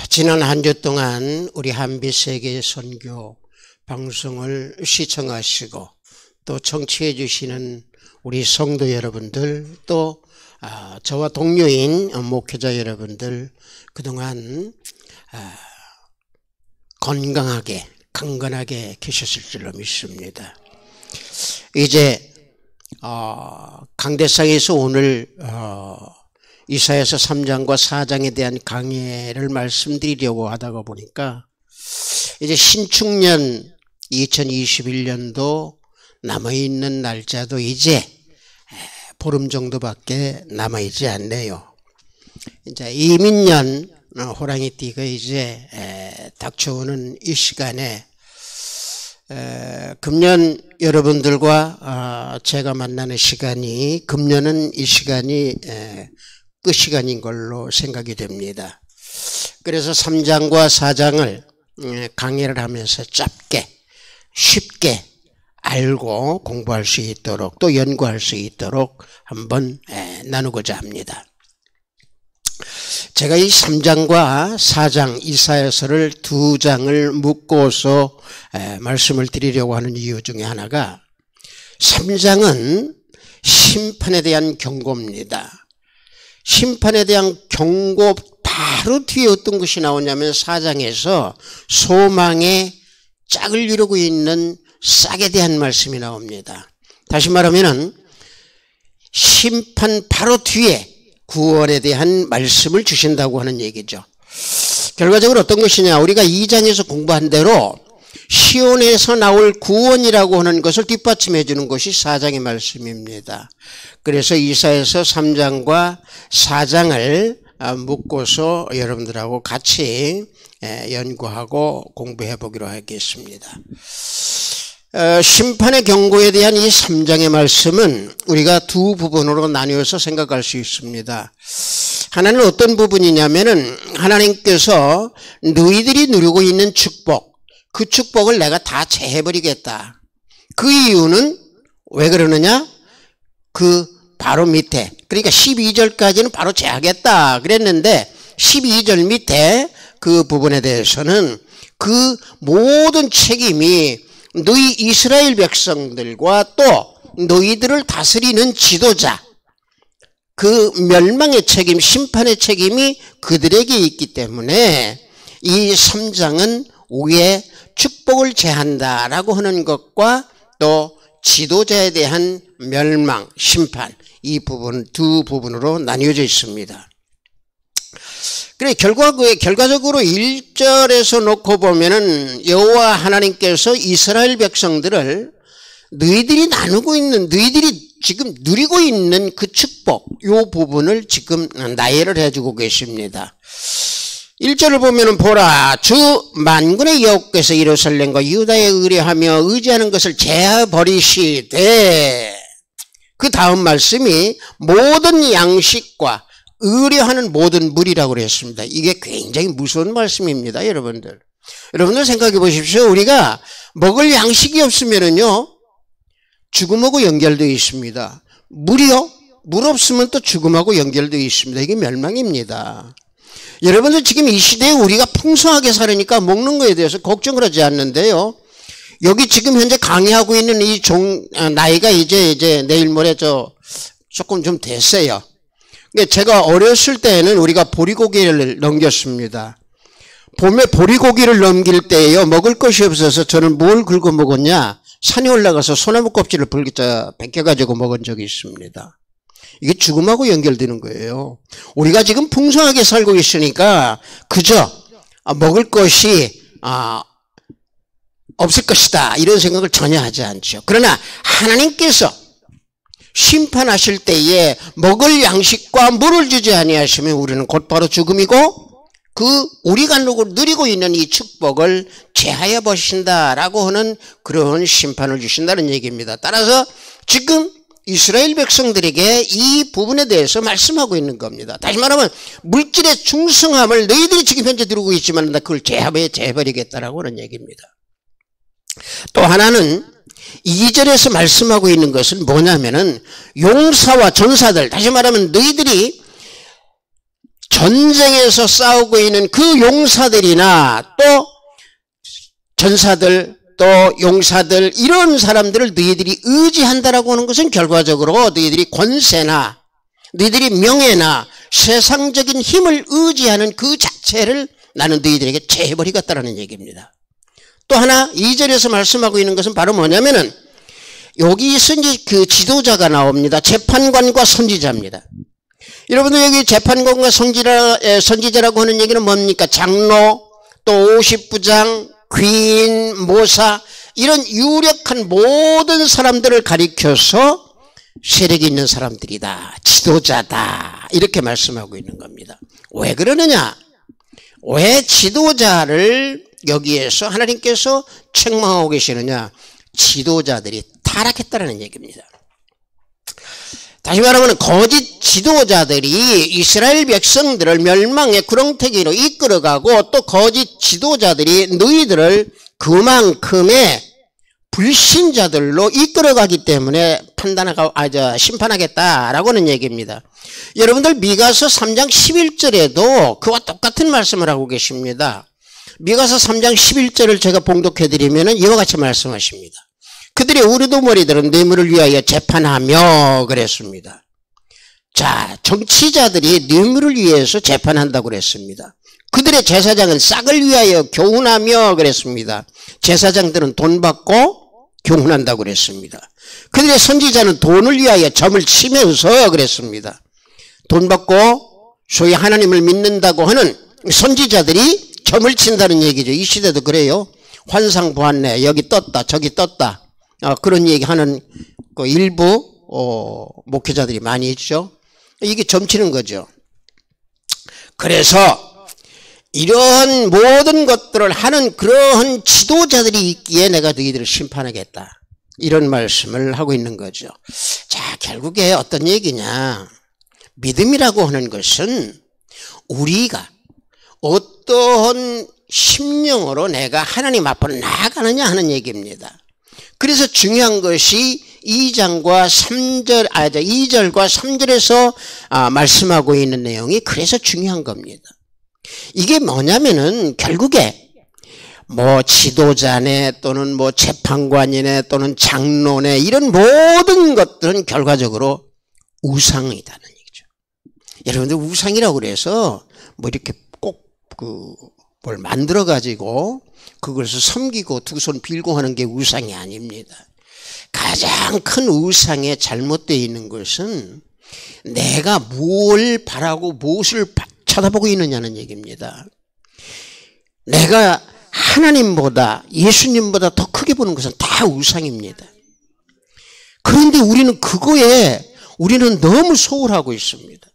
지난 한 주 동안 우리 한빛세계 선교 방송을 시청하시고 또 청취해 주시는 우리 성도 여러분들, 또 저와 동료인 목회자 여러분들, 그동안 건강하게 강건하게 계셨을 줄로 믿습니다. 이제 강대상에서 오늘 이사야서 3장과 4장에 대한 강해를 말씀드리려고 하다가 보니까 이제 신축년 2021년도 남아있는 날짜도 이제 보름 정도밖에 남아있지 않네요. 이제 이민년 호랑이띠가 이제 닥쳐오는 이 시간에 금년 여러분들과 제가 만나는 시간이, 금년은 이 시간이 끝 시간인 걸로 생각이 됩니다. 그래서 3장과 4장을 강의를 하면서 짧게 쉽게 알고 공부할 수 있도록, 또 연구할 수 있도록 한번 나누고자 합니다. 제가 이 3장과 4장 이사야서를 두 장을 묶어서 말씀을 드리려고 하는 이유 중에 하나가, 3장은 심판에 대한 경고입니다. 심판에 대한 경고 바로 뒤에 어떤 것이 나오냐면 4장에서 소망의 짝을 이루고 있는 싹에 대한 말씀이 나옵니다. 다시 말하면 심판 바로 뒤에 구원에 대한 말씀을 주신다고 하는 얘기죠. 결과적으로 어떤 것이냐, 우리가 2장에서 공부한 대로 시온에서 나올 구원이라고 하는 것을 뒷받침해 주는 것이 4장의 말씀입니다. 그래서 이사야서 3장과 4장을 묶어서 여러분들하고 같이 연구하고 공부해 보기로 하겠습니다. 심판의 경고에 대한 이 3장의 말씀은 우리가 두 부분으로 나뉘어서 생각할 수 있습니다. 하나는 어떤 부분이냐면은, 하나님께서 너희들이 누리고 있는 축복, 그 축복을 내가 다 제해버리겠다. 그 이유는 왜 그러느냐? 그 바로 밑에, 그러니까 12절까지는 바로 제하겠다 그랬는데 12절 밑에 그 부분에 대해서는 그 모든 책임이 너희 이스라엘 백성들과 또 너희들을 다스리는 지도자, 그 멸망의 책임, 심판의 책임이 그들에게 있기 때문에 이 3장은 위에 축복을 제한다라고 하는 것과 또 지도자에 대한 멸망, 심판, 이 부분 두 부분으로 나뉘어져 있습니다. 그래 결과적으로 1절에서 놓고 보면은 여호와 하나님께서 이스라엘 백성들을 너희들이 나누고 있는, 너희들이 지금 누리고 있는 그 축복, 이 부분을 지금 나열을 해주고 계십니다. 1절을 보면은, 보라, 주 만군의 여호와께서 예루살렘과 유다에 의뢰하며 의지하는 것을 제하버리시되, 그 다음 말씀이 모든 양식과 의뢰하는 모든 물이라고 그랬습니다. 이게 굉장히 무서운 말씀입니다, 여러분들. 여러분들 생각해 보십시오. 우리가 먹을 양식이 없으면은요, 죽음하고 연결되어 있습니다. 물이요? 물 없으면 또 죽음하고 연결되어 있습니다. 이게 멸망입니다. 여러분들 지금 이 시대에 우리가 풍성하게 살으니까 먹는 거에 대해서 걱정을 하지 않는데요. 여기 지금 현재 강의하고 있는 이 나이가 이제 내일 모레 조금 좀 됐어요. 제가 어렸을 때에는 우리가 보리고기를 넘겼습니다. 봄에 보리고기를 넘길 때에요, 먹을 것이 없어서 저는 뭘 긁어 먹었냐? 산에 올라가서 소나무 껍질을 벗겨가지고 먹은 적이 있습니다. 이게 죽음하고 연결되는 거예요. 우리가 지금 풍성하게 살고 있으니까 그저 먹을 것이 없을 것이다 이런 생각을 전혀 하지 않죠. 그러나 하나님께서 심판하실 때에 먹을 양식과 물을 주지 아니하시면 우리는 곧바로 죽음이고, 우리가 누리고 있는 이 축복을 제하여 버리신다라고 하는 그런 심판을 주신다는 얘기입니다. 따라서 지금 이스라엘 백성들에게 이 부분에 대해서 말씀하고 있는 겁니다. 다시 말하면 물질의 충성함을 너희들이 지금 현재 누리고 있지만 나 그걸 제해버리겠다라고 하는 얘기입니다. 또 하나는 2절에서 말씀하고 있는 것은 뭐냐면은 용사와 전사들, 다시 말하면 너희들이 전쟁에서 싸우고 있는 그 용사들이나 또 전사들 또 용사들 이런 사람들을 너희들이 의지한다라고 하는 것은 결과적으로 너희들이 권세나 너희들이 명예나 세상적인 힘을 의지하는 그 자체를 나는 너희들에게 제해버리겠다라는 얘기입니다. 또 하나 2절에서 말씀하고 있는 것은 바로 뭐냐면은 여기서 이제 그 지도자가 나옵니다. 재판관과 선지자입니다. 여러분들 여기 재판관과 선지자라고 하는 얘기는 뭡니까? 장로 또 50부장 귀인 모사 이런 유력한 모든 사람들을 가리켜서 세력이 있는 사람들이다. 지도자다. 이렇게 말씀하고 있는 겁니다. 왜 그러느냐? 왜 지도자를 여기에서 하나님께서 책망하고 계시느냐? 지도자들이 타락했다는 얘기입니다. 다시 말하면 거짓 지도자들이 이스라엘 백성들을 멸망의 구렁텅이로 이끌어가고 또 거짓 지도자들이 너희들을 그만큼의 불신자들로 이끌어가기 때문에 심판하겠다라고 하는 얘기입니다. 여러분들 미가서 3장 11절에도 그와 똑같은 말씀을 하고 계십니다. 미가서 3장 11절을 제가 봉독해드리면 이와 같이 말씀하십니다. 그들의 우르도머리들은 뇌물을 위하여 재판하며 그랬습니다. 자, 정치자들이 뇌물을 위해서 재판한다고 그랬습니다. 그들의 제사장은 싹을 위하여 교훈하며 그랬습니다. 제사장들은 돈 받고 교훈한다고 그랬습니다. 그들의 선지자는 돈을 위하여 점을 치면서 그랬습니다. 돈 받고 소위 하나님을 믿는다고 하는 선지자들이 점을 친다는 얘기죠. 이 시대도 그래요. 환상 보았네. 여기 떴다 저기 떴다. 그런 얘기하는 그 일부 목회자들이 많이 있죠. 이게 점치는 거죠. 그래서 이런 모든 것들을 하는 그러한 지도자들이 있기에 내가 너희들을 심판하겠다. 이런 말씀을 하고 있는 거죠. 자, 결국에 어떤 얘기냐? 믿음이라고 하는 것은 우리가 어떠한 심령으로 내가 하나님 앞으로 나아가느냐 하는 얘기입니다. 그래서 중요한 것이 2장과 3절, 2절과 3절에서 말씀하고 있는 내용이 그래서 중요한 겁니다. 이게 뭐냐면은 결국에 뭐 지도자네 또는 뭐 재판관이네 또는 장로네 이런 모든 것들은 결과적으로 우상이다는 얘기죠. 여러분들 우상이라고 그래서 뭐 이렇게 꼭 뭘 만들어 가지고 그것을 섬기고 두 손 빌고 하는 게 우상이 아닙니다. 가장 큰 우상에 잘못되어 있는 것은 내가 뭘 바라고 무엇을 쳐다보고 있느냐는 얘기입니다. 내가 하나님보다 예수님보다 더 크게 보는 것은 다 우상입니다. 그런데 우리는 우리는 너무 소홀하고 있습니다.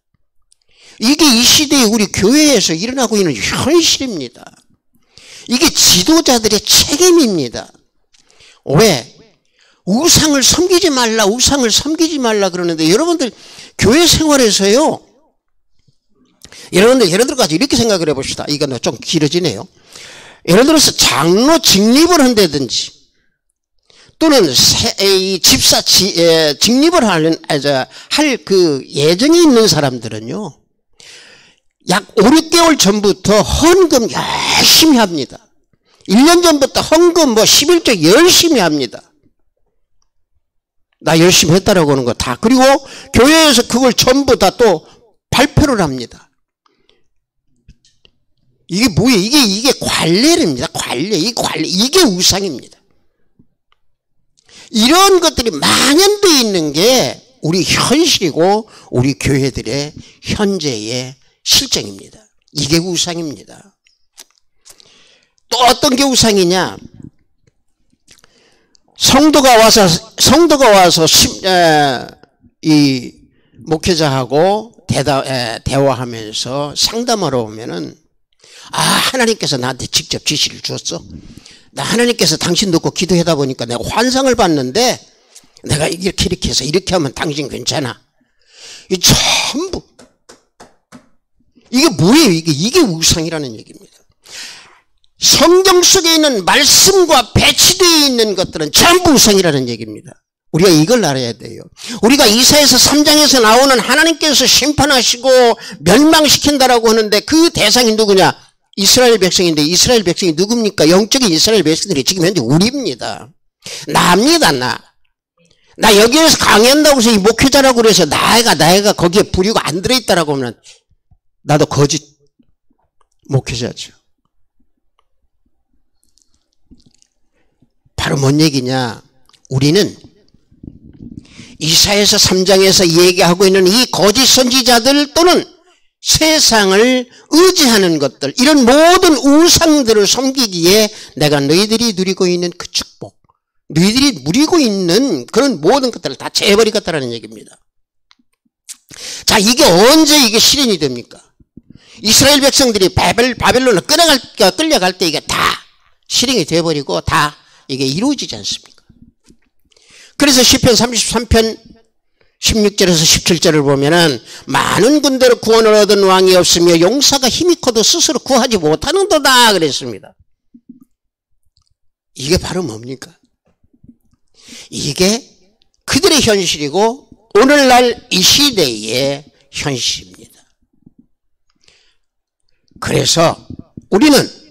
이게 이 시대에 우리 교회에서 일어나고 있는 현실입니다. 이게 지도자들의 책임입니다. 왜? 우상을 섬기지 말라 그러는데 여러분들 교회 생활에서요. 여러분들 예를 들어서 이렇게 생각을 해봅시다. 이건 좀 길어지네요. 예를 들어서 장로 직립을 한다든지 또는 집사 직립을 할 그 예정이 있는 사람들은요. 약 5, 6개월 전부터 헌금 열심히 합니다. 1년 전부터 헌금 11조 열심히 합니다. 나 열심히 했다라고 하는 거 다. 그리고 교회에서 그걸 전부 다 또 발표를 합니다. 이게 뭐예요? 이게 관례입니다. 이게 우상입니다. 이런 것들이 만연되어 있는 게 우리 현실이고 우리 교회들의 현재의 실정입니다. 이게 우상입니다. 또 어떤 게 우상이냐? 성도가 와서 이 목회자하고 대화하면서 상담하러 오면은 하나님께서 나한테 직접 지시를 주었어. 나 하나님께서 당신 듣고 기도하다 보니까 내가 환상을 봤는데 내가 이렇게 해서 이렇게 하면 당신 괜찮아. 이 전부 이게 뭐예요? 이게 우상이라는 얘기입니다. 성경 속에 있는 말씀과 배치되어 있는 것들은 전부 우상이라는 얘기입니다. 우리가 이걸 알아야 돼요. 우리가 이사야서 3장에서 나오는 하나님께서 심판하시고 멸망시킨다라고 하는데 그 대상이 누구냐? 이스라엘 백성인데 이스라엘 백성이 누굽니까? 영적인 이스라엘 백성들이 지금 현재 우리입니다. 나입니다. 나 여기에서 강의한다고 해서 이 목회자라고 그래서 나이가 거기에 부리고 안 들어있다라고 하면 나도 거짓 목회자죠. 바로 뭔 얘기냐? 우리는 이사야서 3장에서 얘기하고 있는 이 거짓 선지자들 또는 세상을 의지하는 것들, 이런 모든 우상들을 섬기기에 내가 너희들이 누리고 있는 그 축복, 너희들이 누리고 있는 그런 모든 것들을 다 재버리겠다라는 얘기입니다. 자, 이게 언제 이게 실현이 됩니까? 이스라엘 백성들이 바벨론을 끌려갈 때 이게 다 실행이 돼버리고 다 이게 이루어지지 않습니까? 그래서 시편 33편 16절에서 17절을 보면은 많은 군대로 구원을 얻은 왕이 없으며 용사가 힘이 커도 스스로 구하지 못하는도다 그랬습니다. 이게 바로 뭡니까? 이게 그들의 현실이고 오늘날 이 시대의 현실입니다. 그래서 우리는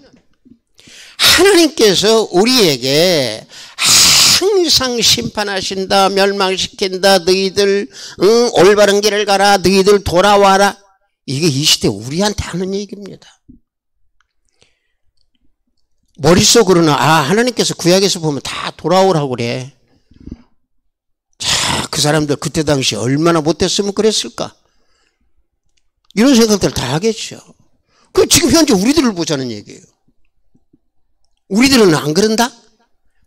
하나님께서 우리에게 항상 심판하신다, 멸망시킨다, 너희들 올바른 길을 가라, 너희들 돌아와라, 이게 이 시대 우리한테 하는 얘기입니다. 머릿속으로는 하나님께서 구약에서 보면 다 돌아오라고 그래. 자, 그 사람들 그때 당시 얼마나 못됐으면 그랬을까, 이런 생각들 다 하겠죠. 그 지금 현재 우리들을 보자는 얘기예요. 우리들은 안 그런다?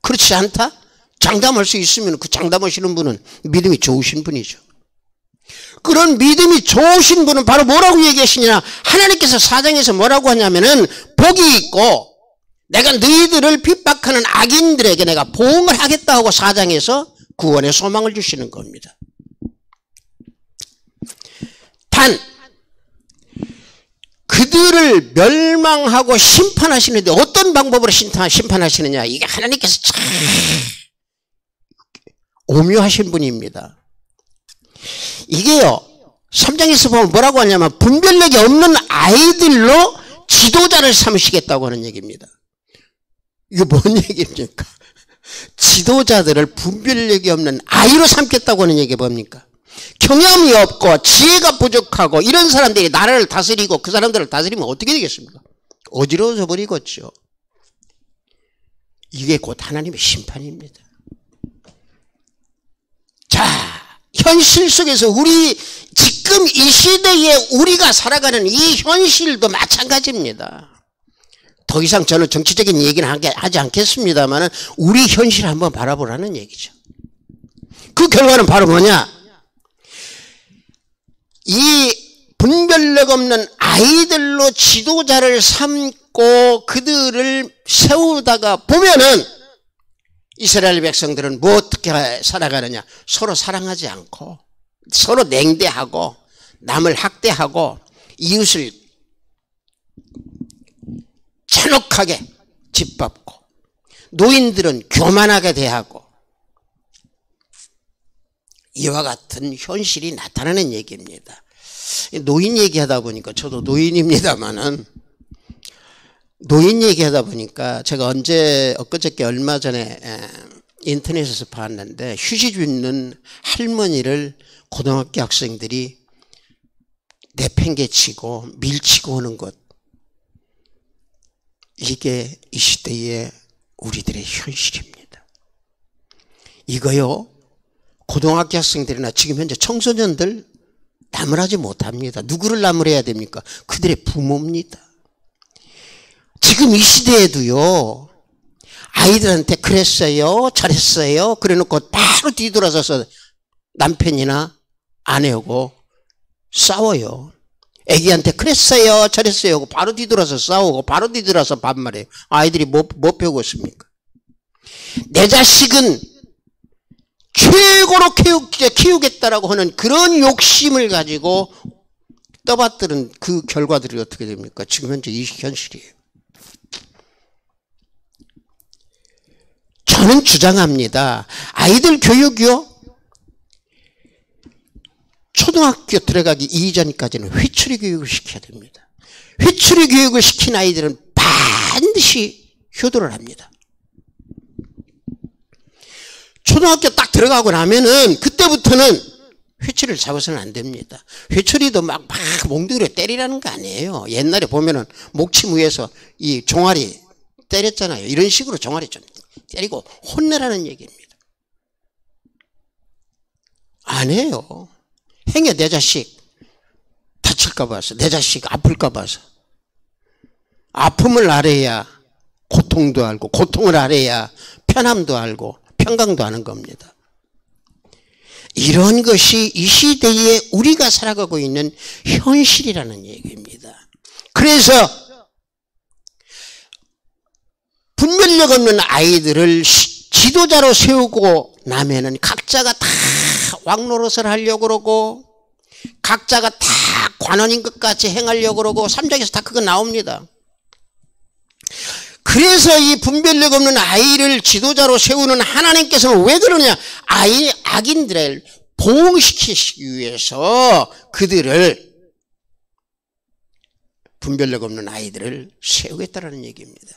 그렇지 않다? 장담할 수 있으면 그 장담하시는 분은 믿음이 좋으신 분이죠. 그런 믿음이 좋으신 분은 바로 뭐라고 얘기하시냐? 하나님께서 4장에서 뭐라고 하냐면은 복이 있고 내가 너희들을 핍박하는 악인들에게 내가 보응을 하겠다 하고 4장에서 구원의 소망을 주시는 겁니다. 단 그들을 멸망하고 심판하시는데 어떤 방법으로 심판하시느냐? 이게 하나님께서 참 오묘하신 분입니다. 이게요, 3장에서 보면 뭐라고 하냐면 분별력이 없는 아이들로 지도자를 삼으시겠다고 하는 얘기입니다. 이게 뭔 얘기입니까? 지도자들을 분별력이 없는 아이로 삼겠다고 하는 얘기가 뭡니까? 경험이 없고 지혜가 부족하고 이런 사람들이 나라를 다스리고 그 사람들을 다스리면 어떻게 되겠습니까? 어지러워져 버리겠죠. 이게 곧 하나님의 심판입니다. 자, 현실 속에서 우리 지금 이 시대에 우리가 살아가는 이 현실도 마찬가지입니다. 더 이상 저는 정치적인 얘기는 하지 않겠습니다만 우리 현실을 한번 바라보라는 얘기죠. 그 결과는 바로 뭐냐? 이 분별력 없는 아이들로 지도자를 삼고 그들을 세우다가 보면은 이스라엘 백성들은 뭐 어떻게 살아가느냐? 서로 사랑하지 않고 서로 냉대하고 남을 학대하고 이웃을 잔혹하게 짓밟고 노인들은 교만하게 대하고 이와 같은 현실이 나타나는 얘기입니다. 노인 얘기하다 보니까 저도 노인입니다만은 노인 얘기하다 보니까 제가 엊그저께 얼마 전에 인터넷에서 봤는데 휴지 줍는 할머니를 고등학교 학생들이 내팽개치고 밀치고 오는 것, 이게 이 시대의 우리들의 현실입니다. 이거요, 고등학교 학생들이나 지금 현재 청소년들 나무라지 못합니다. 누구를 나무래야 됩니까? 그들의 부모입니다. 지금 이 시대에도요, 아이들한테 그랬어요, 잘했어요 그래 놓고 바로 뒤돌아서서 남편이나 아내하고 싸워요. 애기한테 그랬어요, 잘했어요 하고 바로 뒤돌아서 싸우고 바로 뒤돌아서 반말해요. 아이들이 뭐 배우고 있습니까? 내 자식은 최고로 키우겠다라고 하는 그런 욕심을 가지고 떠받드는 그 결과들이 어떻게 됩니까? 지금 현재 이 현실이에요. 저는 주장합니다. 아이들 교육이요, 초등학교 들어가기 이전까지는 회초리 교육을 시켜야 됩니다. 회초리 교육을 시킨 아이들은 반드시 효도를 합니다. 초등학교 딱 들어가고 나면은 그때부터는 회초리를 잡아서는 안 됩니다. 회초리도 막 몽둥이로 때리라는 거 아니에요. 옛날에 보면은 목침 위에서 이 종아리 때렸잖아요. 이런 식으로 종아리 좀 때리고 혼내라는 얘기입니다. 안 해요. 행여 내 자식 다칠까 봐서, 내 자식 아플까 봐서. 아픔을 알아야 고통도 알고, 고통을 알아야 편함도 알고 평강도 아는 겁니다. 이런 것이 이 시대에 우리가 살아가고 있는 현실이라는 얘기입니다. 그래서 분별력 없는 아이들을 지도자로 세우고 나면은 각자가 다 왕노릇을 하려고 그러고, 각자가 다 관원인 것 같이 행하려고 그러고, 3장에서 다 그거 나옵니다. 그래서 이 분별력 없는 아이를 지도자로 세우는 하나님께서는 왜 그러냐? 악인들을 보호시키기 위해서 그들을, 분별력 없는 아이들을 세우겠다라는 얘기입니다.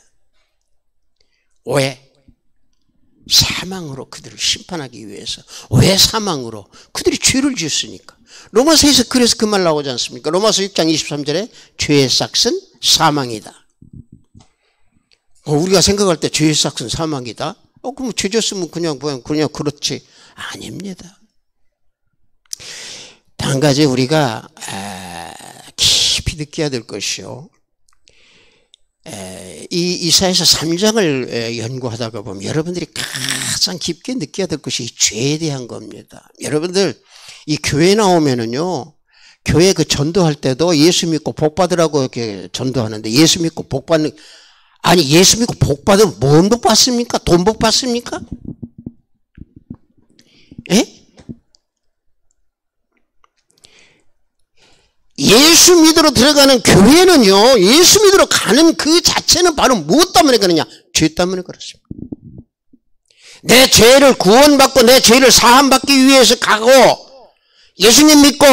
왜? 사망으로 그들을 심판하기 위해서. 왜 사망으로? 그들이 죄를 지었으니까. 로마서에서 그래서 그 말 나오지 않습니까? 로마서 6장 23절에 죄의 싹은 사망이다. 우리가 생각할 때 죄의 싹은 사망이다? 그럼 죄 졌으면 그냥 그렇지. 아닙니다. 한 가지 우리가 깊이 느껴야 될 것이요. 이 이사야서 3장을 연구하다가 보면 여러분들이 가장 깊게 느껴야 될 것이 죄에 대한 겁니다. 여러분들 이 교회 나오면은요, 교회 그 전도할 때도 예수 믿고 복 받으라고 이렇게 전도하는데, 예수 믿고 복 받는, 아니 예수 믿고 복 받으면 뭔 복 받습니까? 돈 복 받습니까? 예? 예수 믿으러 들어가는 교회는요, 예수 믿으러 가는 그 자체는 바로 무엇 때문에 그러냐? 죄 때문에 그렇습니다. 내 죄를 구원받고 내 죄를 사함받기 위해서 가고, 예수님 믿고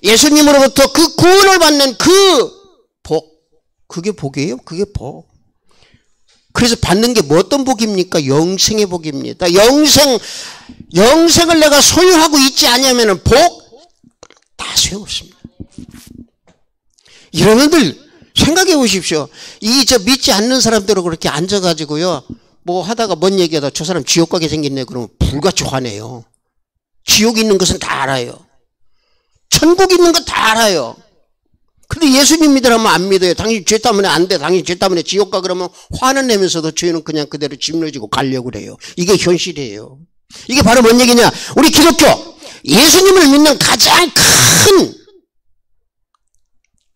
예수님으로부터 그 구원을 받는 그 복, 그게 복이에요. 그게 복. 그래서 받는 게 뭐 어떤 복입니까? 영생의 복입니다. 영생을 내가 소유하고 있지 않으면 복 다 소용없습니다. 여러분들 생각해 보십시오. 믿지 않는 사람들하고 그렇게 앉아가지고요, 뭐 하다가 뭔 얘기하다 저 사람 지옥 가게 생겼네 그러면 불같이 화내요. 지옥 있는 것은 다 알아요. 천국 있는 거 다 알아요. 근데 예수님 믿으라면 안 믿어요. 당신 죄 때문에 안 돼. 당신 죄 때문에 지옥 가 그러면 화는 내면서도 죄는 그냥 그대로 짊어지고 가려고 그래요. 이게 현실이에요. 이게 바로 뭔 얘기냐? 우리 기독교 예수님을 믿는 가장 큰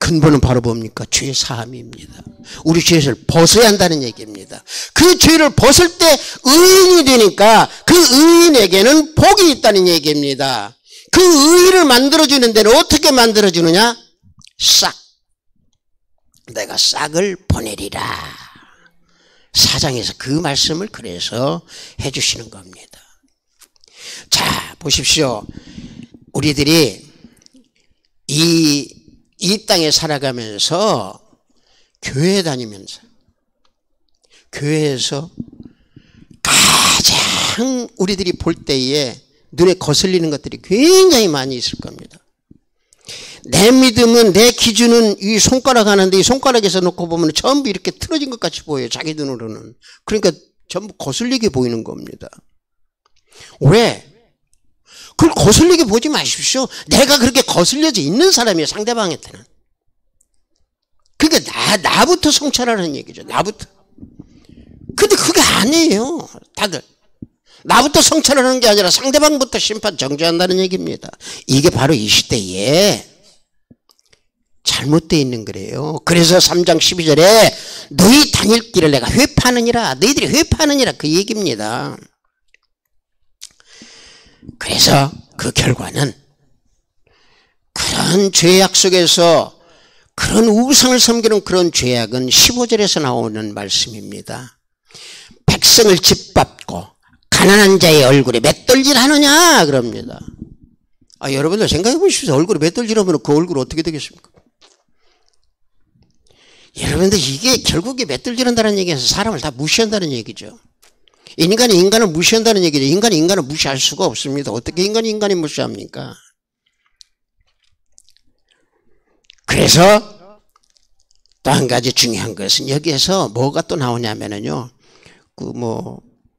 근본은 바로 뭡니까? 죄 사함입니다. 우리 죄를 벗어야 한다는 얘기입니다. 그 죄를 벗을 때 의인이 되니까 그 의인에게는 복이 있다는 얘기입니다. 그 의인을 만들어주는 데는 어떻게 만들어주느냐? 싹. 내가 싹을 보내리라. 4장에서 그 말씀을 그래서 해주시는 겁니다. 자, 보십시오. 우리들이 이 땅에 살아가면서 교회 다니면서 교회에서 가장 우리들이 볼 때에 눈에 거슬리는 것들이 굉장히 많이 있을 겁니다. 내 믿음은, 내 기준은 이 손가락 하는데 이 손가락에서 놓고 보면 전부 이렇게 틀어진 것 같이 보여요. 자기 눈으로는. 그러니까 전부 거슬리게 보이는 겁니다. 왜? 그걸 거슬리게 보지 마십시오. 내가 그렇게 거슬려져 있는 사람이에요. 상대방한테는. 그러니까 나부터 성찰하라는 얘기죠. 나부터. 근데 그게 아니에요. 다들. 나부터 성찰하는 게 아니라 상대방부터 심판 정죄한다는 얘기입니다. 이게 바로 이 시대에 잘못되어 있는 거래요. 그래서 3장 12절에 너희 다닐 길을 내가 회파하느니라. 너희들이 회파하느니라 그 얘기입니다. 그래서 그 결과는 그런 죄악 속에서 그런 우상을 섬기는 그런 죄악은 15절에서 나오는 말씀입니다. 백성을 짓밟고 가난한 자의 얼굴에 맷돌질 하느냐 그럽니다. 여러분들 생각해 보십시오. 얼굴이 맷돌질하면 그 얼굴 어떻게 되겠습니까? 여러분들 이게 결국에 맷돌질한다는 얘기에서 사람을 다 무시한다는 얘기죠. 인간이 인간을 무시한다는 얘기죠. 인간이 인간을 무시할 수가 없습니다. 어떻게 인간이 인간을 무시합니까? 그래서 또 한 가지 중요한 것은 여기에서 뭐가 또 나오냐면요.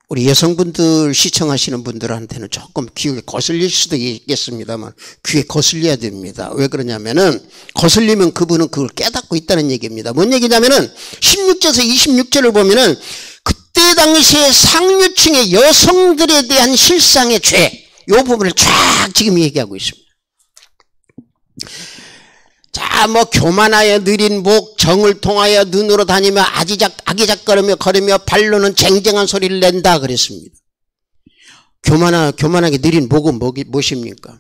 우리 여성분들 시청하시는 분들한테는 조금 귀에 거슬릴 수도 있겠습니다만 귀에 거슬려야 됩니다. 왜 그러냐면은 거슬리면 그분은 그걸 깨닫고 있다는 얘기입니다. 뭔 얘기냐면은 16절에서 26절을 보면은 그때 당시에 상류층의 여성들에 대한 실상의 죄, 이 부분을 쫙 지금 얘기하고 있습니다. 자, 교만하여 느린 목, 정을 통하여 눈으로 다니며 아기작거리며 걸으며 발로는 쟁쟁한 소리를 낸다 그랬습니다. 교만하게 느린 목은 무엇입니까?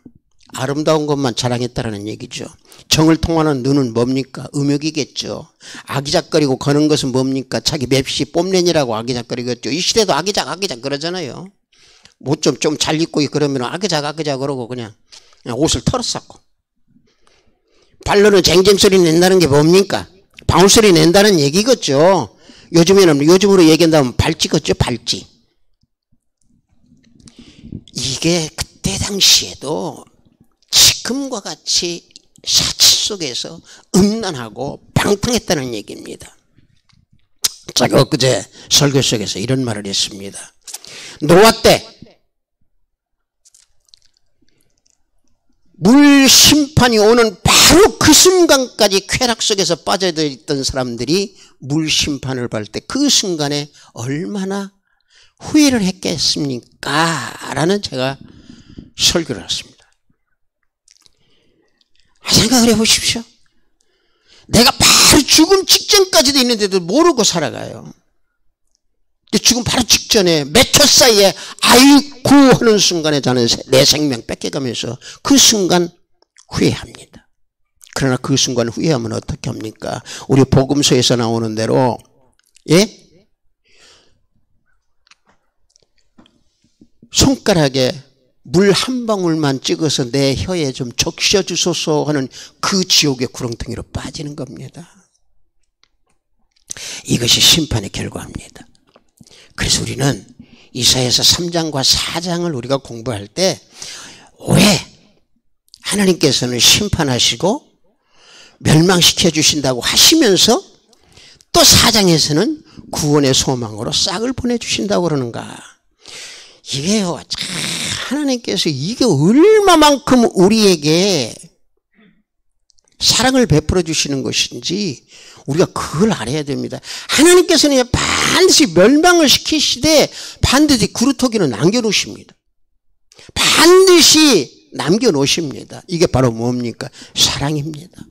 아름다운 것만 자랑했다라는 얘기죠. 정을 통하는 눈은 뭡니까? 음욕이겠죠. 아기작거리고 거는 것은 뭡니까? 자기 맵시 뽐내니라고 아기작거리겠죠. 이 시대도 아기작 그러잖아요. 못 좀 잘 입고 그러면 아기작 그러고 그냥 옷을 털어쌌고. 발로는 쟁쟁 소리 낸다는 게 뭡니까? 방울 소리 낸다는 얘기겠죠. 요즘으로 얘기한다면 발찌겠죠, 발찌. 이게 그때 당시에도 지금과 같이 사치 속에서 음란하고 방탕했다는 얘기입니다. 제가 엊그제 설교 속에서 이런 말을 했습니다. 노아 때 물 심판이 오는 바로 그 순간까지 쾌락 속에서 빠져있던 사람들이 물 심판을 받을 때 그 순간에 얼마나 후회를 했겠습니까? 라는 제가 설교를 했습니다. 생각을 해보십시오. 내가 바로 죽음 직전까지도 있는데도 모르고 살아가요. 죽음 바로 직전에 몇 초 사이에 아이쿠 하는 순간에 저는 내 생명 뺏겨가면서 그 순간 후회합니다. 그러나 그 순간 후회하면 어떻게 합니까? 우리 복음서에서 나오는 대로 손가락에 물 한 방울만 찍어서 내 혀에 좀 적셔주소서 하는 그 지옥의 구렁텅이로 빠지는 겁니다. 이것이 심판의 결과입니다. 그래서 우리는 이사야서 3장과 4장을 우리가 공부할 때 왜 하나님께서는 심판하시고 멸망시켜 주신다고 하시면서 또 4장에서는 구원의 소망으로 싹을 보내주신다고 그러는가? 이게요, 하나님께서 이게 얼마만큼 우리에게 사랑을 베풀어 주시는 것인지 우리가 그걸 알아야 됩니다. 하나님께서는 반드시 멸망을 시키시되 반드시 그루터기는 남겨놓으십니다. 반드시 남겨놓으십니다. 이게 바로 뭡니까? 사랑입니다.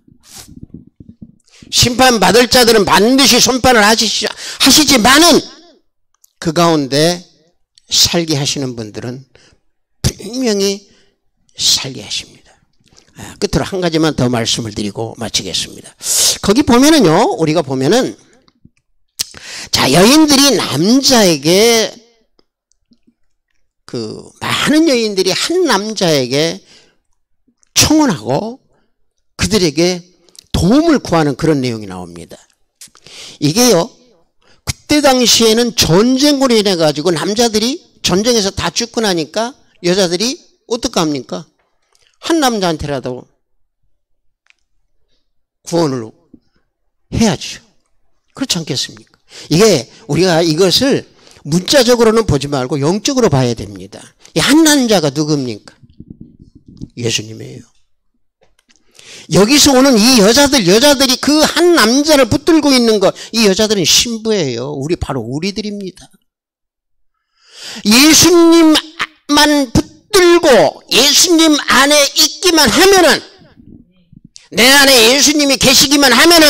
심판받을 자들은 반드시 심판을 하시지만은 그 가운데 살게 하시는 분들은 분명히 살게 하십니다. 끝으로 한 가지만 더 말씀을 드리고 마치겠습니다. 거기 보면은요, 우리가 보면은, 자, 여인들이 남자에게, 많은 여인들이 한 남자에게 청혼하고 그들에게 도움을 구하는 그런 내용이 나옵니다. 이게요, 그때 당시에는 전쟁으로 인해 가지고 남자들이 전쟁에서 다 죽고 나니까 여자들이 어떻게 합니까? 한 남자한테라도 구원을 해야죠. 그렇지 않겠습니까? 이게 우리가 이것을 문자적으로는 보지 말고 영적으로 봐야 됩니다. 이 한 남자가 누굽니까? 예수님이에요. 여기서 오는 이 여자들이 그 한 남자를 붙들고 있는 것, 이 여자들은 신부예요. 바로 우리들입니다. 예수님만 붙들고 예수님 안에 있기만 하면은, 내 안에 예수님이 계시기만 하면은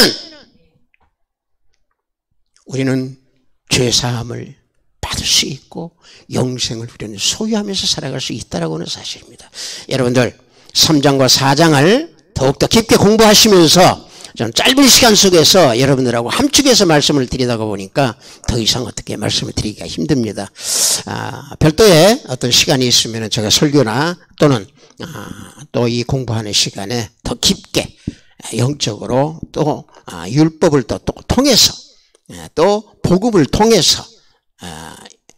우리는 죄사함을 받을 수 있고 영생을 우리는 소유하면서 살아갈 수 있다라고 하는 사실입니다. 여러분들 3장과 4장을 더욱더 깊게 공부하시면서 저는 짧은 시간 속에서 여러분들하고 함축해서 말씀을 드리다가 보니까 더 이상 어떻게 말씀을 드리기가 힘듭니다. 별도의 어떤 시간이 있으면 제가 설교나 또는 또 이 공부하는 시간에 더 깊게 영적으로 또 율법을 또 통해서 또 복음을 통해서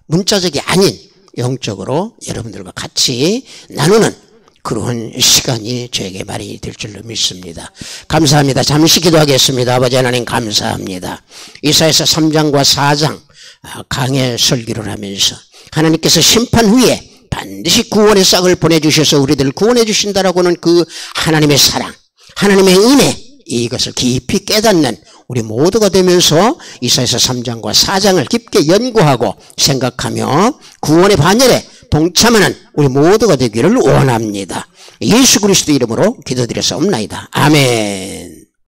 문자적이 아닌 영적으로 여러분들과 같이 나누는 그런 시간이 저에게 마련이 될 줄로 믿습니다. 감사합니다. 잠시 기도하겠습니다. 아버지 하나님 감사합니다. 이사야서 3장과 4장 강해 설교를 하면서 하나님께서 심판 후에 반드시 구원의 싹을 보내주셔서 우리들을 구원해 주신다라고는 그 하나님의 사랑, 하나님의 은혜, 이것을 깊이 깨닫는 우리 모두가 되면서 이사야서 3장과 4장을 깊게 연구하고 생각하며 구원의 반열에 동참하는 우리 모두가 되기를 원합니다. 예수 그리스도 이름으로 기도드려서 옵나이다. 아멘.